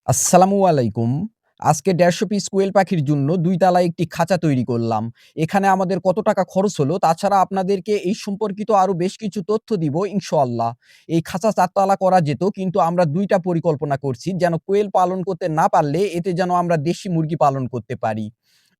আসসালামু আলাইকুম। আজকে ১৫০ পিস কোয়েল পাখির জন্য ২ তলায় একটি খাঁচা তৈরি করলাম। এখানে আমাদের কত টাকা খরচ হলো, তাছাড়া আপনাদেরকে এই সম্পর্কিত আরো বেশ কিছু তথ্য দিব ইনশাআল্লাহ। এই খাঁচা ৪ তলা করা যেত, কিন্তু আমরা ২ টা পরিকল্পনা করছি যেন কোয়েল পালন করতে না পারলে এতে যেন আমরা দেশি মুরগি পালন করতে পারি।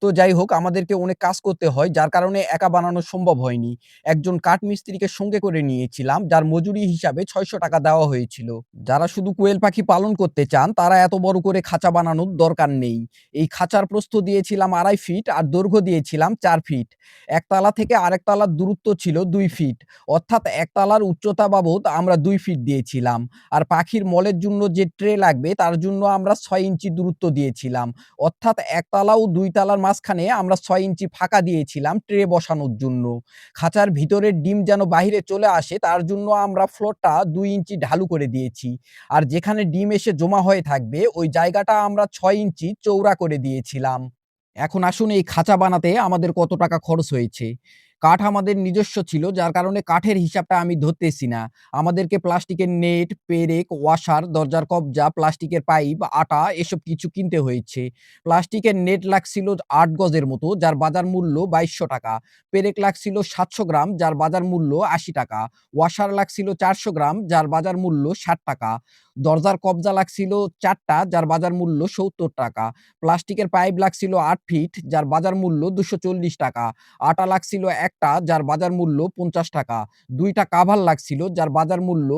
তো যাই হোক, আমাদেরকে অনেক কাজ করতে হয়, যার কারণে একা বানানো সম্ভব হয়নি। একজন কাঠমিস্ত্রিকে সঙ্গে করে নিয়েছিলাম, যার মজুরি হিসাবে ৳৬০০ দেওয়া হয়েছিল। যারা শুধু কোয়েল পাখি পালন করতে চান তারা এত বড় করে খাঁচা বানানোর দরকার নেই। এই খাঁচার প্রস্থ দিয়েছিলাম ২.৫ ফিট আর দৈর্ঘ্য দিয়েছিলাম ৪ ফিট। একতলা থেকে আরেক তলার দূরত্ব ছিল ২ ফিট। অর্থাৎ একতলার উচ্চতা বাবদ আমরা ২ ফিট দিয়েছিলাম। আর পাখির মলের জন্য যে ট্রে লাগবে তার জন্য আমরা ৬ ইঞ্চি দূরত্ব দিয়েছিলাম। অর্থাৎ একতলা ও ২ তলার মাঝখানে আমরা ৬ ইঞ্চি ফাঁকা দিয়েছিলাম ট্রে বসানোর জন্য। খাঁচার ভিতরের ডিম যেন বাহিরে চলে আসে তার জন্য আমরা ফ্লোরটা ২ ইঞ্চি ঢালু করে দিয়েছি। আর যেখানে ডিম এসে জমা হয়ে থাকবে ওই জায়গাটা আমরা ৬ ইঞ্চি চওড়া করে দিয়েছিলাম। এখন আসুন এই খাঁচা বানাতে আমাদের কত টাকা খরচ হয়েছে। কাঠ আমাদের নিজস্ব ছিল, যার কারণে কাঠের হিসাবটা আমি ধরতেছি না। আমাদেরকে প্লাস্টিকের নেট, পেরেক, ওয়াশার, দরজার কব্জা, প্লাস্টিকের পাইপ, আটা এসব কিছু কিনতে হয়েছে। প্লাস্টিকের নেট লাগছিল ৮ গজের মতো, যার বাজার মূল্য ৳২২০০। পেরেক লাগছিল ৭০০ গ্রাম, যার বাজার মূল্য ৳৮০। ওয়াশার লাগছিল ৪০০ গ্রাম, যার বাজার মূল্য ৳৬০। দরজার কব্জা লাগছিল ৪ টা, যার বাজার মূল্য ৳৭০। প্লাস্টিকের পাইপ লাগছিল ৮ ফিট, যার বাজার মূল্য ৳২৪০। আটা লাগছিল ১ টা, যার বাজার মূল্য ৳৫০। ২ টা কাভার লাগছিল, যার বাজার মূল্য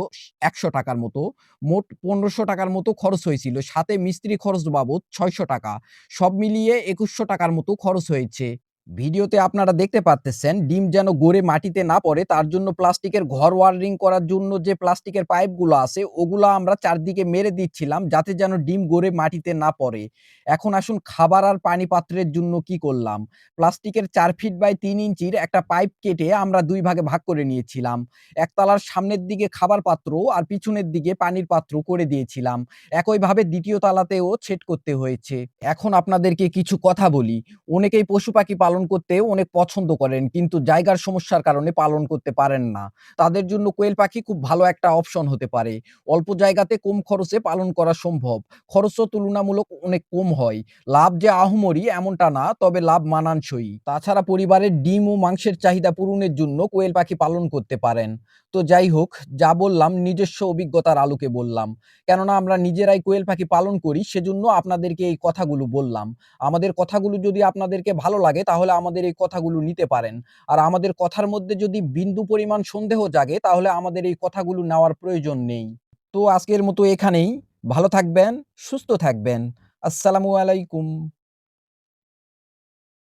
৳১০০ র মতো। মোট ৳১৫০০ র মতো খরচ হয়েছিল। সাথে মিস্ত্রি খরচ বাবদ ৳৬০০। সব মিলিয়ে ৳২১০০ র মতো খরচ হয়েছে। ভিডিওতে আপনারা দেখতে পারতেছেন ডিম যেন গড়ে মাটিতে না পড়ে তার জন্য প্লাস্টিকের ঘর ওয়ারিং করার জন্য যে প্লাস্টিকের পাইপগুলো আছে ওগুলা আমরা চারদিকে মেরে দিচ্ছিলাম যাতে যেন ডিম গড়ে মাটিতে না পড়ে। এখন আসুন খাবার আর পানি পাত্রের জন্য কি করলাম। প্লাস্টিকের ৪ ফিট বাই ৩ ইঞ্চির একটা পাইপ কেটে আমরা ২ ভাগে ভাগ করে নিয়েছিলাম। একতলার সামনের দিকে খাবার পাত্র আর পিছনের দিকে পানির পাত্র করে দিয়েছিলাম। একইভাবে ২য় তলাতেও সেট করতে হয়েছে। এখন আপনাদেরকে কিছু কথা বলি। অনেকেই পশু পাখি পালন করতে অনেক পছন্দ করেন, কিন্তু জায়গার সমস্যার কারণে পালন করতে পারেন না। তাদের জন্য কোয়েল পাখি খুব ভালো একটা অপশন হতে পারে। অল্প জায়গাতে কম খরচে পালন করা সম্ভব। খরচও তুলনামূলক অনেক কম হয়। লাভ যে আহামরি এমনটা না, তবে লাভ মানানসই। তাছাড়া পরিবারের ডিম ও মাংসের চাহিদা পূরণের জন্য কোয়েল পাখি পালন করতে পারেন। তো যাই হোক, যা বললাম নিজস্ব অভিজ্ঞতার আলোকে বললাম। কেননা আমরা নিজেরাই কোয়েল পাখি পালন করি, সেজন্য আপনাদেরকে এই কথাগুলো বললাম। আমাদের কথাগুলো যদি আপনাদেরকে ভালো লাগে তাহলে আমাদের এই কথাগুলো নিতে পারেন। আর আমাদের কথার মধ্যে যদি বিন্দু পরিমাণ সন্দেহ জাগে তাহলে আমাদের এই কথাগুলো নেওয়ার প্রয়োজন নেই। তো আজকের মতো এখানেই। ভালো থাকবেন, সুস্থ থাকবেন। আসসালামু আলাইকুম।